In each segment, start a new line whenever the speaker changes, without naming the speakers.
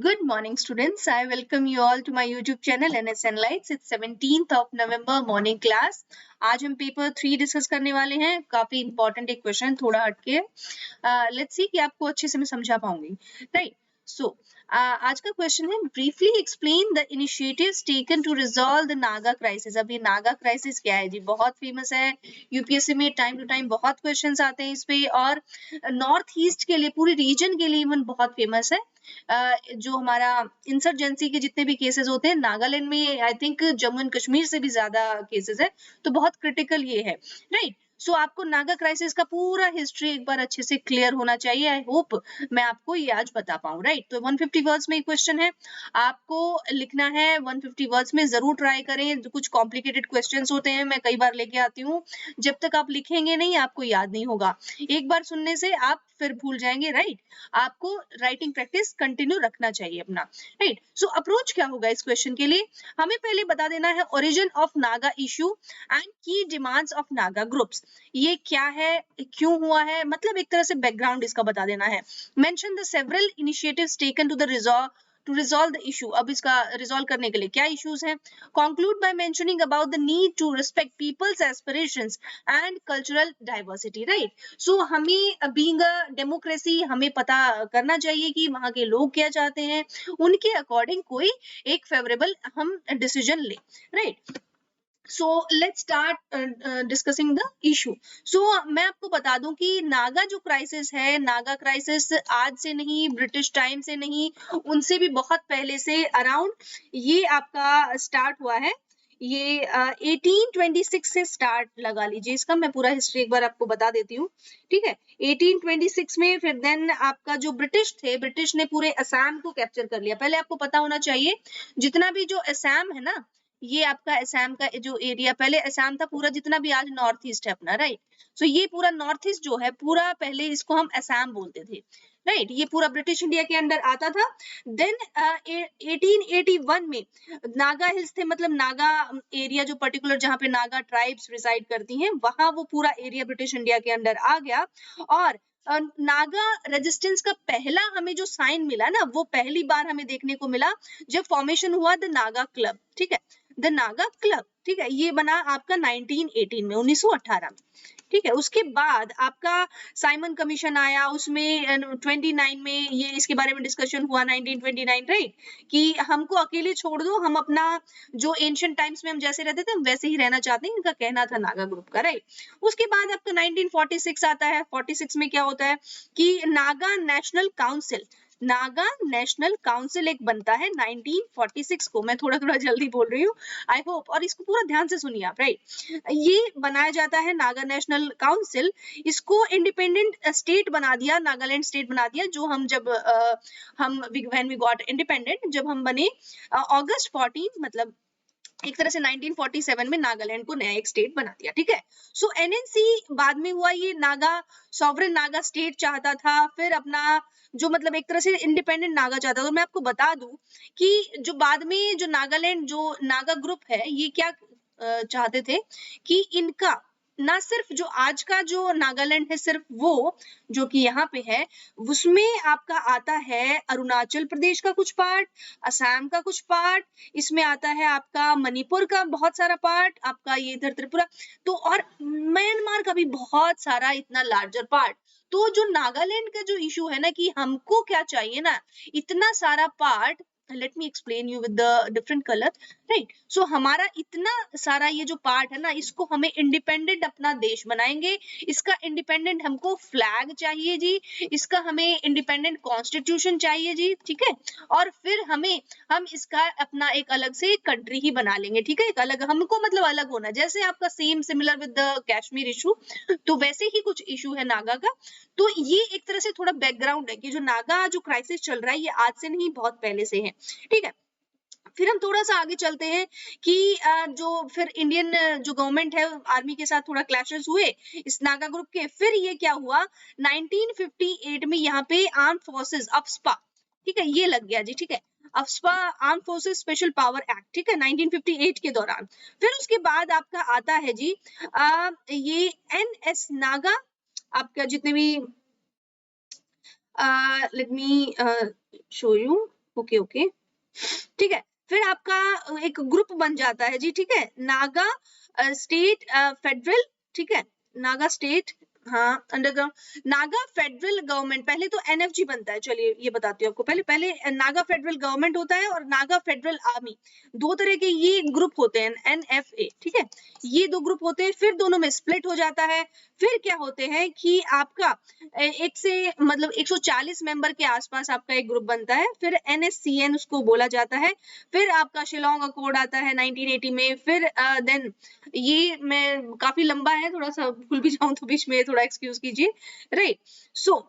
Good morning, students. I welcome you all to my YouTube channel NSN Lights. It's 17th of November morning class. आज हम paper 3 discuss करने वाले हैं. काफी important एक question, थोड़ा हटके. लेट्स सी कि आपको अच्छे से मैं समझा पाऊंगी. राइट. सो आज का क्वेश्चन है, briefly explain the initiatives taken to resolve the Naga crisis. अब ये नागा क्राइसिस क्या है जी? बहुत फेमस है. यूपीएससी में टाइम टू टाइम बहुत क्वेश्चंस आते हैं इस पे, और नॉर्थ ईस्ट के लिए, पूरे रीजन के लिए इवन बहुत फेमस है. जो हमारा इंसर्जेंसी के जितने भी केसेस होते हैं, नागालैंड में I think Jammu and Kashmir से भी ज्यादा केसेस है, तो बहुत क्रिटिकल ये है. राइट. सो आपको नागा क्राइसिस का पूरा हिस्ट्री एक बार अच्छे से क्लियर होना चाहिए. आई होप मैं आपको ये आज बता पाऊं. राइट. तो 150 वर्ड्स में क्वेश्चन है, आपको लिखना है 150 वर्ड्स में. जरूर ट्राई करें. कुछ कॉम्प्लिकेटेड क्वेश्चंस होते हैं, मैं कई बार लेके आती हूँ. जब तक आप लिखेंगे नहीं, आपको याद नहीं होगा. एक बार सुनने से आप फिर भूल जाएंगे. राइट. आपको राइटिंग प्रैक्टिस कंटिन्यू रखना चाहिए अपना. राइट. सो अप्रोच क्या होगा इस क्वेश्चन के लिए? हमें पहले बता देना है origin of Naga issue and की डिमांड्स ऑफ नागा ग्रुप्स. ये क्या है, क्यों हुआ है, मतलब एक तरह से बैकग्राउंड इसका बता देना है. Mention the several initiatives taken to resolve the issue. अब इसका रिजॉल्व करने के लिए क्या इश्यूज हैं. Conclude by mentioning about the need to respect people's aspirations and cultural diversity. Right. So हमें बीइंग अ डेमोक्रेसी, हमें पता करना चाहिए कि वहां के लोग क्या चाहते हैं, उनके अकॉर्डिंग कोई एक फेवरेबल हम डिसीजन ले. Right. So let's start discussing the issue. So मैं आपको बता दूं कि नागा जो क्राइसिस है, नागा क्राइसिस आज से नहीं, ब्रिटिश टाइम से नहीं, उनसे भी बहुत पहले से अराउंड ये आपका स्टार्ट हुआ है. ये 1826 से स्टार्ट लगा लीजिए इसका. मैं पूरा हिस्ट्री एक बार आपको बता देती हूँ. ठीक है. 1826 में फिर देन आपका जो ब्रिटिश थे, ब्रिटिश ने पूरे असम को कैप्चर कर लिया. पहले आपको पता होना चाहिए, जितना भी जो असम है ना, ये आपका असम का जो एरिया, पहले असम था पूरा, जितना भी आज नॉर्थ ईस्ट है अपना. राइट. सो ये पूरा नॉर्थ ईस्ट जो है पूरा, पहले इसको हम असम बोलते थे. राइट. ये पूरा ब्रिटिश इंडिया के अंडर आता था. देन 1881 में नागा हिल्स थे, मतलब नागा एरिया जो पर्टिकुलर जहां पे नागा ट्राइब्स रिसाइड करती हैं, वहां वो पूरा एरिया ब्रिटिश इंडिया के अंडर आ गया. और नागा रेजिस्टेंस का पहला हमें जो साइन मिला ना, वो पहली बार हमें देखने को मिला जब फॉर्मेशन हुआ द नागा क्लब. ठीक है. The Naga club. ठीक है. ये बना आपका 1918 में, 1918 में. ठीक है. उसके बाद आपका साइमन कमीशन आया, उसमें 29 में ये इसके बारे में डिस्कशन हुआ, 1929. राइट. कि हमको अकेले छोड़ दो, हम अपना जो एंशिएंट टाइम्स में हम जैसे रहते थे हम वैसे ही रहना चाहते हैं, इनका कहना था नागा ग्रुप का. राइट. उसके बाद आपका 1946 आता है. 46 में क्या होता है कि Naga national council, Naga national council एक बनता है 1946 को. मैं थोड़ा थोड़ा जल्दी बोल रही हूँ, आई होप, और इसको पूरा ध्यान से सुनिए आप. राइट. ये बनाया जाता है नागा नेशनल काउंसिल. इसको इंडिपेंडेंट स्टेट बना दिया, नागालैंड स्टेट बना दिया, जो हम जब हम व्हेन वी गॉट इंडिपेंडेंट, जब हम बने अगस्त 14, मतलब एक तरह से 1947 में नागालैंड को नया एक स्टेट बना दिया. ठीक है. सो एनएनसी बाद में हुआ. ये नागा सॉवरेन नागा स्टेट चाहता था, फिर अपना जो मतलब एक तरह से इंडिपेंडेंट नागा चाहता था. तो मैं आपको बता दूं कि जो बाद में जो नागालैंड जो नागा ग्रुप है, ये क्या चाहते थे कि इनका ना सिर्फ जो आज का जो नागालैंड है, सिर्फ वो जो कि यहाँ पे है, उसमें आपका आता है अरुणाचल प्रदेश का कुछ पार्ट, असम का कुछ पार्ट, इसमें आता है आपका मणिपुर का बहुत सारा पार्ट, आपका ये इधर त्रिपुरा, तो और म्यांमार का भी बहुत सारा, इतना लार्जर पार्ट. तो जो नागालैंड का जो इशू है ना, कि हमको क्या चाहिए ना, इतना सारा part. Let me explain you with the different colour. Right. So हमारा इतना सारा ये जो पार्ट है ना, इसको हमें इंडिपेंडेंट अपना देश बनाएंगे. इसका इंडिपेंडेंट हमको फ्लैग चाहिए जी, इसका हमें इंडिपेंडेंट कॉन्स्टिट्यूशन चाहिए जी. ठीक है. और फिर हम इसका अपना एक अलग से कंट्री ही बना लेंगे. ठीक है. एक अलग हमको, मतलब अलग होना, जैसे आपका same similar with the Kashmir issue, तो वैसे ही कुछ इशू है नागा का. तो ये एक तरह से थोड़ा बैकग्राउंड है कि जो नागा जो क्राइसिस चल रहा है, ये आज से नहीं, बहुत पहले से है. ठीक है. फिर हम थोड़ा सा आगे चलते हैं कि जो फिर इंडियन जो गवर्नमेंट है, आर्मी के साथ थोड़ा क्लैशेस हुए इस नागा ग्रुप के. फिर ये क्या हुआ, 1958 में यहाँ पे आर्म फोर्सेस अफ्स्पा, ठीक है, ये लग गया जी. ठीक है. AFSPA arm forces special power act. ठीक है. 1958 के दौरान. फिर उसके बाद आपका आता है जी ये एनएस नागा, आपका जितने भी let me show you. Okay okay, ठीक है। फिर आपका एक ग्रुप बन जाता है जी, ठीक है, नागा स्टेट फेडरल, ठीक है, नागा स्टेट, हाँ, अंडरग्राउंड नागा फेडरल गवर्नमेंट। पहले तो एनएफजी बनता है, चलिए ये बताती हूँ आपको। पहले पहले नागा फेडरल गवर्नमेंट होता है और नागा फेडरल आर्मी, दो तरह के ये ग्रुप होते हैं, एनएफए, ठीक है, ये दो ग्रुप होते हैं। फिर दोनों में स्प्लिट हो जाता है। फिर क्या होते हैं कि आपका एक से मतलब 140 मेंबर के आसपास आपका एक ग्रुप बनता है। फिर एनएससीएन उसको बोला जाता है। फिर आपका शिलोंग अकॉर्ड आता है 1980 में। फिर देन ये मैं काफी लंबा है, थोड़ा सा भूल भी जाऊं तो बीच में थोड़ा एक्सक्यूज कीजिए, राइट। सो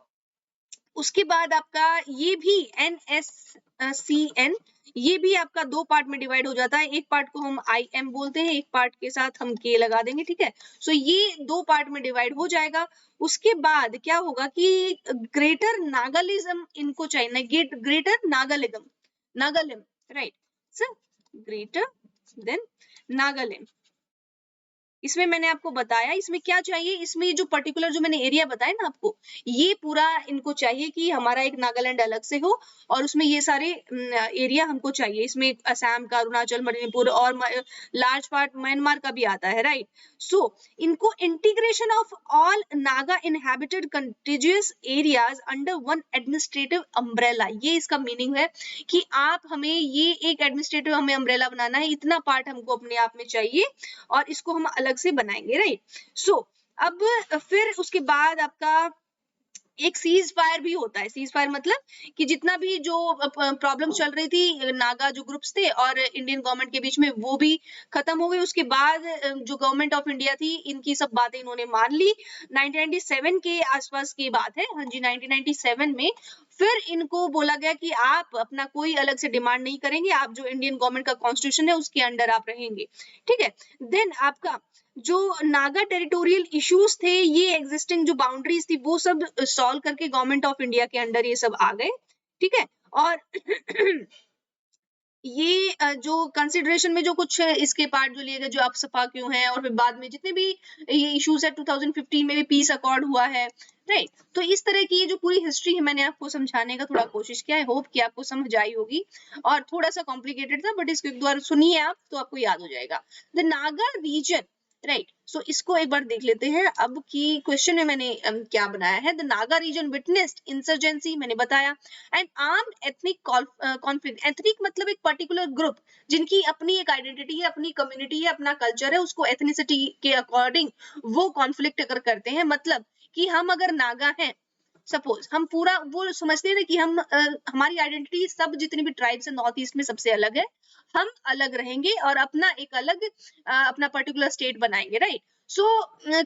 उसके बाद आपका ये भी NSCN, ये भी आपका दो पार्ट में डिवाइड हो जाता है। एक पार्ट को हम IM बोलते हैं, एक पार्ट के साथ हम K लगा देंगे, ठीक है। सो ये दो पार्ट में डिवाइड हो जाएगा। उसके बाद क्या होगा कि ग्रेटर नागालिज्म इनको चाहिए, greater Nagalism, Nagalim, right sir, greater than Nagaland. इसमें मैंने आपको बताया, इसमें क्या चाहिए, इसमें जो पर्टिकुलर जो मैंने एरिया बताया ना आपको, ये पूरा इनको चाहिए कि हमारा एक नागालैंड अलग से हो, और उसमें ये सारे एरिया हमको चाहिए। इसमें असम का, अरुणाचल, मणिपुर और लार्ज पार्ट म्यांमार का भी आता है, राइट। सो इनको integration of all Naga inhabited contiguous areas under one administrative umbrella, ये इसका मीनिंग है कि आप हमें ये एक एडमिनिस्ट्रेटिव हमें अम्ब्रेला बनाना है, इतना पार्ट हमको अपने आप में चाहिए और इसको हम अलग से बनाएंगे, राइट। सो अब फिर उसके बाद आपका एक सीज फायर भी होता है। सीज फायर मतलब कि जितना भी जो प्रॉब्लम चल रही थी नागा जो ग्रुप्स थे और इंडियन गवर्नमेंट के बीच में, वो भी खत्म हो गई। उसके बाद जो गवर्नमेंट ऑफ इंडिया थी, इनकी सब बातें इन्होंने मान ली। 1997 के आसपास की बात है, हाँ जी, 1997 में फिर इनको बोला गया कि आप अपना कोई अलग से डिमांड नहीं करेंगे, आप जो इंडियन गवर्नमेंट का कॉन्स्टिट्यूशन है उसके अंडर आप रहेंगे, ठीक है। देन आपका जो नागा टेरिटोरियल इश्यूज थे, ये एग्जिस्टिंग जो बाउंड्रीज थी वो सब सॉल्व करके गवर्नमेंट ऑफ इंडिया के अंडर ये सब आ गए, ठीक है। और ये जो कंसिडरेशन में जो कुछ इसके पार्ट जो लिए गए, जो आप सपा क्यों हैं, और फिर बाद में जितने भी ये इश्यूज है 2015 में भी पीस अकॉर्ड हुआ है, राइट। तो इस तरह की ये जो पूरी हिस्ट्री है मैंने आपको समझाने का थोड़ा कोशिश किया है, होप कि आपको समझ आई होगी। और थोड़ा सा कॉम्प्लिकेटेड था, बट इसको एक बार सुनिए आप तो आपको याद हो जाएगा। The Naga region, right. So इसको एक बार देख लेते हैं अब की क्वेश्चन में मैंने क्या बनाया है। The Naga region witnessed insurgency, मैंने बताया, and armed ethnic conflict. Ethnic मतलब एक पर्टिकुलर ग्रुप जिनकी अपनी एक आइडेंटिटी है, अपनी कम्युनिटी है, अपना कल्चर है, उसको एथनिसिटी के अकॉर्डिंग वो कॉन्फ्लिक्ट अगर करते हैं, मतलब कि हम अगर नागा हैं, सपोज हम पूरा वो समझते हैं ना कि हम हमारी आइडेंटिटी सब जितनी भी ट्राइब्स है नॉर्थ ईस्ट में सबसे अलग है, हम अलग रहेंगे और अपना एक अलग अपना पर्टिकुलर स्टेट बनाएंगे, right. So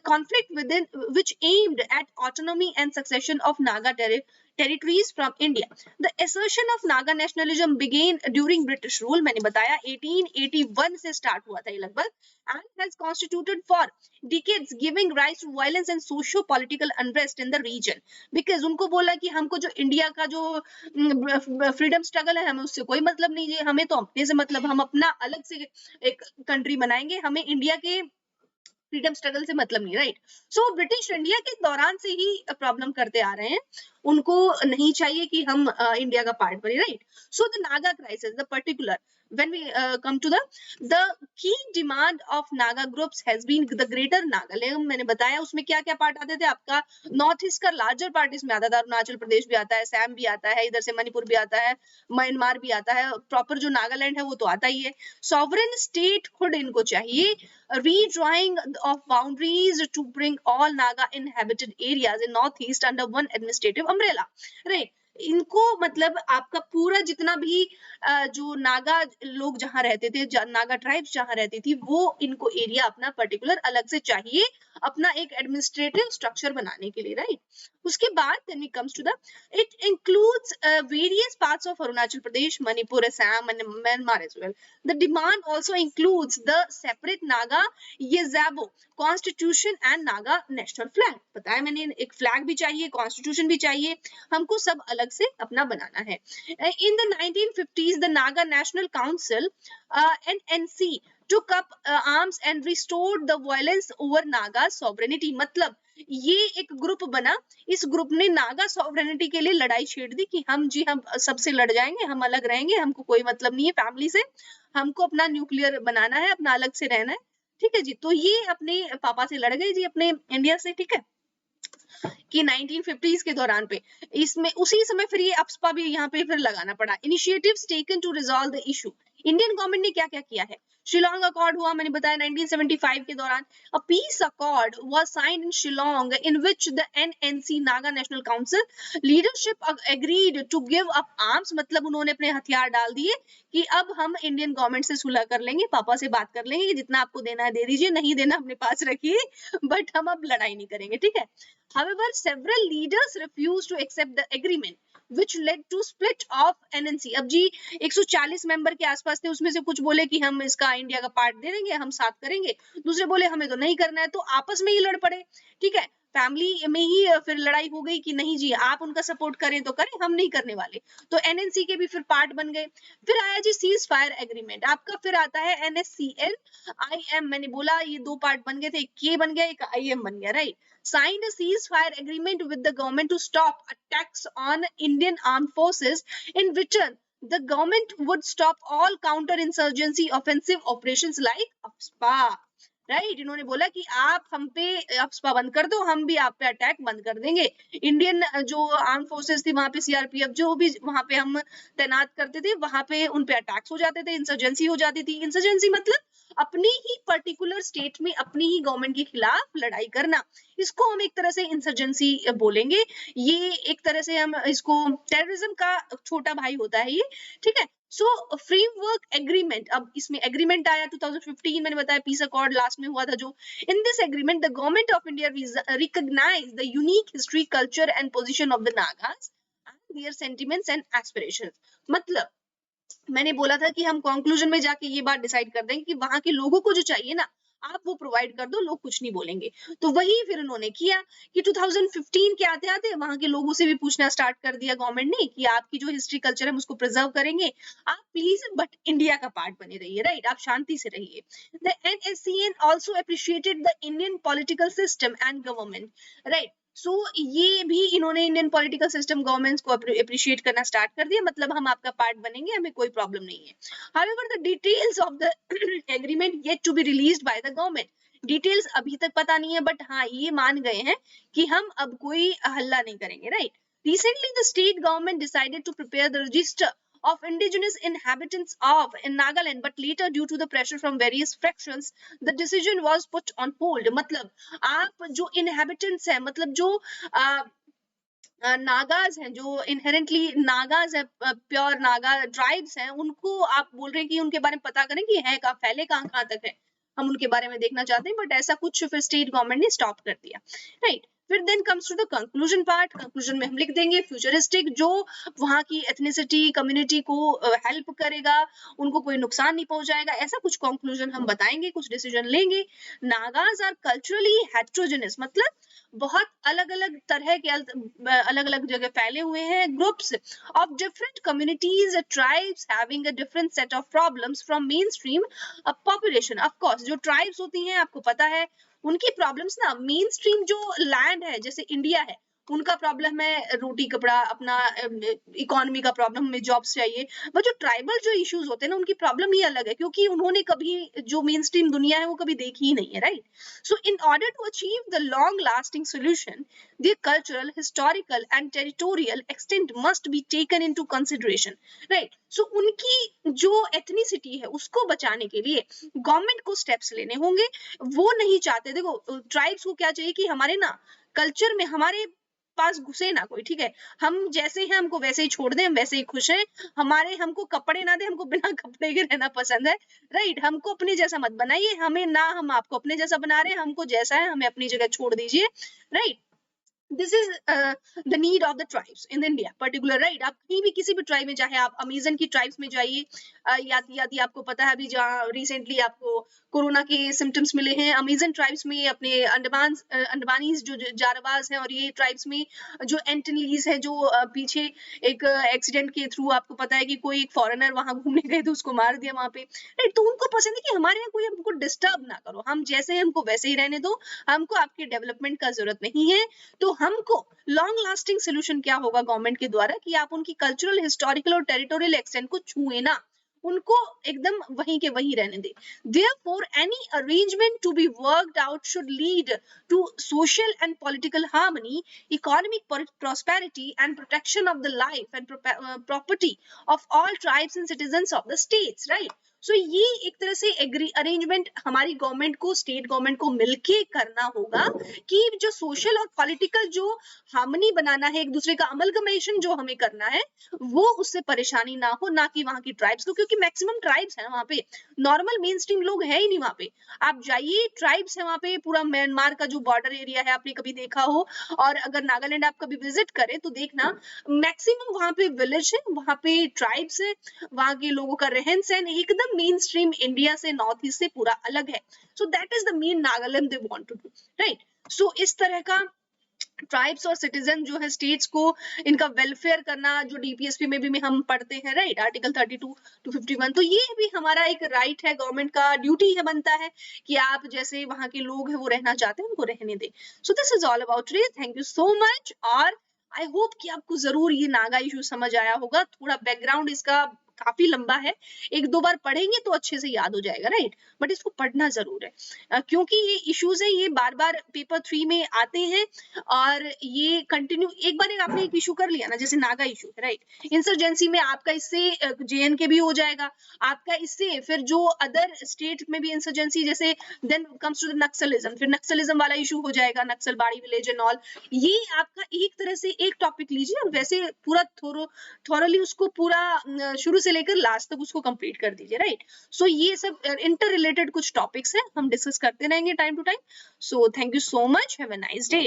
conflict within which aimed at autonomy and succession of Naga territories from India. The assertion of Naga nationalism began during British rule, मैंने बताया 1881 से स्टार्ट हुआ था ये लगभग, and has constituted for decades giving rise to violence and socio-political unrest in the region. Because उनको बोला कि हमको जो इंडिया का जो फ्रीडम स्ट्रगल है हमें उससे कोई मतलब नहीं है, हमें तो अपने से मतलब, हम अपना अलग से एक कंट्री बनाएंगे, हमें इंडिया के फ्रीडम स्ट्रगल से मतलब नहीं, राइट। सो ब्रिटिश इंडिया के दौरान से ही प्रॉब्लम करते आ रहे हैं, उनको नहीं चाहिए कि हम इंडिया का पार्ट बने, right. So the Naga crisis, the particular when we come to the key demand of Naga groups has been the greater Nagaland, मैंने बताया उसमें क्या क्या पार्ट आते थे, आपका नॉर्थ ईस्ट का लार्जर पार्ट इसमें आता था, अरुणाचल प्रदेश भी आता है, असम भी आता है, इधर से मणिपुर भी आता है, म्यांमार भी आता है, प्रॉपर जो नागालैंड है वो तो आता ही है। सॉवरेन स्टेट खुद इनको चाहिए, redrawing of boundaries to bring all Naga inhabited areas in northeast under one administrative umbrella, right। इनको मतलब आपका पूरा जितना भी जो नागा लोग जहां रहते थे, नागा ट्राइब्स जहां रहती थी, वो इनको एरिया अपना पर्टिकुलर अलग से चाहिए अपना एक एडमिनिस्ट्रेटिव स्ट्रक्चर बनाने के लिए, राइट। उसके बाद then it comes to the it includes various parts of Arunachal Pradesh, Manipur, Assam and Myanmar as well. The demand also includes the separate Naga Yezabo constitution and Naga national flag. पता है मैंने, एक flag भी चाहिए, constitution भी चाहिए, हमको सब अलग से अपना बनाना है। In the 1950s, the Naga National Council NNC took up arms and restored the violence over Naga sovereignty. मतलब ये एक ग्रुप बना, इस ग्रुप ने नागा सॉवरेनिटी के लिए लड़ाई छेड़ दी कि हम सबसे लड़ जाएंगे, हम अलग रहेंगे, हमको कोई मतलब नहीं है फैमिली से, हमको अपना न्यूक्लियर बनाना है, अपना अलग से रहना है, ठीक है जी। तो ये अपने पापा से लड़ गई जी, अपने इंडिया से, ठीक है, कि 1950s के दौरान पे। इसमें उसी समय फिर ये अप्सपा भी यहाँ पे फिर लगाना पड़ा। Initiatives taken to resolve the issue. Indian government ने क्या क्या किया है? शिलोंग अकॉर्ड हुआ, मैंने बताया 1975 के दौरान। A peace accord was signed in Shillong in which the NNC Naga national council leadership agreed to give up arms, मतलब उन्होंने अपने हथियार डाल दिए कि अब हम इंडियन गवर्नमेंट से सुलह कर लेंगे, पापा से बात कर लेंगे कि जितना आपको देना है दे दीजिए, नहीं देना अपने पास रखिए, बट हम अब लड़ाई नहीं करेंगे, ठीक है। However, several leaders refused to accept the agreement, which led to split of NNC. अब जी 140 मेंबर के आसपास थे, उसमें से कुछ बोले कि हम इसका इंडिया का पार्ट दे देंगे, हम साथ करेंगे, दूसरे बोले हमें तो नहीं करना है, तो आपस में ही लड़ पड़े, ठीक है। फैमिली में ही फिर लड़ाई हो गई कि नहीं जी आप उनका सपोर्ट करें तो करें, हम नहीं करने वाले, तो एनएनसी के भी फिर पार्ट बन गए। फिर आया जी सीज फायर एग्रीमेंट, आपका फिर आता है एनएससीएल आईएम, मैंने बोला ये दो पार्ट बन गए थे, एक के बन गया, एक आईएम बन गया, right. Signed a ceasefire agreement with the government to stop attacks on Indian armed forces. In return, the government would stop all counter-insurgency offensive operations like AFSPA. Right, इन्होंने बोला कि आप हम पे अफस्पा बंद कर दो, हम भी आप पे अटैक बंद कर देंगे। इंडियन जो आर्म फोर्सेस थी वहां पे, सीआरपीएफ जो भी वहां पे हम तैनात करते थे, वहां पे उन पे अटैक्स हो जाते थे, इंसर्जेंसी हो जाती थी। इंसर्जेंसी मतलब अपनी ही पर्टिकुलर स्टेट में अपनी ही गवर्नमेंट के खिलाफ लड़ाई करना, इसको हम एक तरह से इंसर्जेंसी बोलेंगे। ये एक तरह से हम इसको टेररिज्म का छोटा भाई होता है ये, ठीक है। सो फ्रेमवर्क एग्रीमेंट, अब इसमें एग्रीमेंट आया 2015, मैंने बताया पीस अकॉर्ड लास्ट में हुआ था जो। In this agreement the government of India recognise the unique history, culture and position of the Nagas and their sentiments and aspirations. मतलब मैंने बोला था कि हम कंक्लूजन में जाके ये बात डिसाइड कर देंगे कि वहां के लोगों को जो चाहिए ना आप वो प्रोवाइड कर दो, लोग कुछ नहीं बोलेंगे। तो वही फिर उन्होंने किया कि 2015 के आते आते वहां के लोगों से भी पूछना स्टार्ट कर दिया गवर्नमेंट ने कि आपकी जो हिस्ट्री कल्चर है उसको प्रिजर्व करेंगे आप प्लीज, बट इंडिया का पार्ट बने रहिए, राइट, आप शांति से रहिए। The NSCN also appreciated the Indian political system and government, right. So ये भी इन्होंने इंडियन पॉलिटिकल सिस्टम गवर्नमेंट्स को अप्रिशिएट करना स्टार्ट कर दिया, मतलब हम आपका पार्ट बनेंगे, हमें कोई प्रॉब्लम नहीं है। However, the details of the agreement yet to be released by the government. Details अभी तक पता नहीं है, बट हाँ ये मान गए हैं कि हम अब कोई हल्ला नहीं करेंगे, right. Recently, the state government decided to prepare the register of indigenous inhabitants of in Nagaland, but later due to the pressure from various fractions, the decision was put on hold. मतलब आप जो inhabitants हैं, मतलब जो नागाज हैं, जो inherently Nagas है, pure Naga tribes हैं, उनको आप बोल रहे हैं कि उनके बारे में पता करें कि है कहाँ, फैले कहाँ तक है, हम उनके बारे में देखना चाहते हैं, बट ऐसा कुछ फिर स्टेट गवर्नमेंट ने स्टॉप कर दिया, राइट। फिर then comes to the conclusion part. Conclusion में हम लिख देंगे फ्यूचरिस्टिक, जो वहां की एथनिसिटी कम्युनिटी को हेल्प करेगा, उनको कोई नुकसान नहीं पहुंचाएगा, ऐसा कुछ कंक्लूजन हम बताएंगे, कुछ डिसीजन लेंगे। नागाज आर कल्चरली हेट्रोजेनस, मतलब बहुत अलग अलग तरह के अलग अलग जगह फैले हुए हैं, groups of different communities tribes having a different set of problems from main stream population. Of course जो ट्राइब्स होती हैं आपको पता है उनकी प्रॉब्लम्स ना, मेन स्ट्रीम जो लैंड है जैसे इंडिया है, उनका प्रॉब्लम है रोटी कपड़ा, अपना इकोनॉमी का प्रॉब्लम, हमें जॉब्स चाहिए। बट जो ट्राइबल जो इश्यूज होते हैं ना उनकी प्रॉब्लम ही अलग है, क्योंकि उन्होंने कभी जो मेन स्ट्रीम दुनिया है वो कभी देखी ही नहीं है, right. So in order to achieve the long lasting solution, their cultural, historical and territorial extent must be taken into consideration, right? So उनकी जो एथनिसिटी है उसको बचाने के लिए गवर्नमेंट को स्टेप्स लेने होंगे। वो नहीं चाहते, देखो ट्राइब्स को क्या चाहिए कि हमारे ना कल्चर में हमारे पास घुसे ना कोई, ठीक है, हम जैसे हैं हमको वैसे ही छोड़ दें, हम वैसे ही खुश हैं, हमारे हमको कपड़े ना दे, हमको बिना कपड़े के रहना पसंद है, राइट। हमको अपने जैसा मत बनाइए, हमें ना हम आपको अपने जैसा बना रहे हैं, हमको जैसा है हमें अपनी जगह छोड़ दीजिए, right. This is the need of the tribes in India particular, right. आप कहीं भी किसी भी ट्राइब में, चाहे आप अमेजन की ट्राइब्स में जाइए, या आपको पता है अभी जहाँ रिसेंटली आपको कोरोना के सिम्टम्स मिले हैं, अमेजन ट्राइब्स में, अपने अंडमानीज जो जारावाज हैं, और ये ट्राइब्स में जो एंटनलीज है, जो पीछे एक एक्सीडेंट के थ्रू आपको पता है कि कोई एक फॉरेनर वहां घूमने गए थे, उसको मार दिया वहां पे, राइट। तो उनको पसंद है कि हमारे यहाँ कोई हमको डिस्टर्ब ना करो, हम जैसे हैं हमको वैसे ही रहने दो, हमको आपके डेवलपमेंट का जरूरत नहीं है। तो हमको लॉन्ग लास्टिंग सोल्यूशन क्या होगा गवर्नमेंट के द्वारा, कि आप उनकी कल्चरल, हिस्टोरिकल और टेरिटोरियल एक्सटेंट को छुए ना, उनको एकदम वहीं के वहीं रहने दे। Therefore, any arrangement to be worked out should lead to social and political harmony, economic prosperity, and protection of the life and property of all tribes and citizens of the states, right? सो ये एक तरह से arrangement हमारी government को, state government को मिलके करना होगा, कि जो सोशल और पॉलिटिकल जो हार्मनी बनाना है, एक दूसरे का अमलगमेशन जो हमें करना है, वो उससे परेशानी ना हो, ना कि वहां की ट्राइब्स को, क्योंकि मैक्सिमम ट्राइब्स हैं वहां पे, नॉर्मल मेन स्ट्रीम लोग है ही नहीं वहां पे। आप जाइए, ट्राइब्स है वहां पे, पूरा म्यांमार का जो बॉर्डर एरिया है आपने कभी देखा हो, और अगर नागालैंड आप कभी विजिट करें तो देखना, मैक्सिमम वहां पे विलेज है, वहां पे ट्राइब्स है, वहां के लोगों का रहन सहन एकदम मेन स्ट्रीम इंडिया से, नॉर्थ ईस्ट से पूरा अलग है। So that is the main Nagaland they want to do, right. So इस तरह का ट्राइब्स और सिटीजन जो है, स्टेट्स को इनका वेलफेयर करना, जो डीपीएसपी में भी हम पढ़ते हैं, राइट, आर्टिकल 32 to 51, तो ये भी हमारा एक राइट है, गवर्नमेंट का ड्यूटी है, बनता है कि आप जैसे वहां के लोग हैं वो रहना चाहते हैं, उनको रहने दें। So this is all about today, thank you so much, और आई होप कि आपको जरूर ये नागा इशू समझ आया होगा। थोड़ा बैकग्राउंड इसका काफी लंबा है, एक दो बार पढ़ेंगे तो अच्छे से याद हो जाएगा, राइट, बट इसको पढ़ना जरूर है, क्योंकि ये इश्यूज है, ये बार बार पेपर 3 में आते हैं, और ये कंटिन्यू, एक बार आपने एक इशू कर लिया ना, जैसे नागा इशू, राइट, इंसर्जेंसी में आपका इससे जेएनके भी हो जाएगा, आपका इससे फिर जो अदर स्टेट में भी इंसर्जेंसी, जैसे then comes to the Naxalism, फिर नक्सलिज्म वाला इशू हो जाएगा, नक्सलबाड़ी विलेज एंड ऑल। ये आपका एक तरह से एक टॉपिक लीजिए, और वैसे पूरा थोरली उसको पूरा शुरू से लेकर लास्ट तक उसको कंप्लीट कर दीजिए, राइट। सो ये सब इंटर रिलेटेड कुछ टॉपिक्स हैं, हम डिस्कस करते रहेंगे time to time. So thank you so much, have a nice day.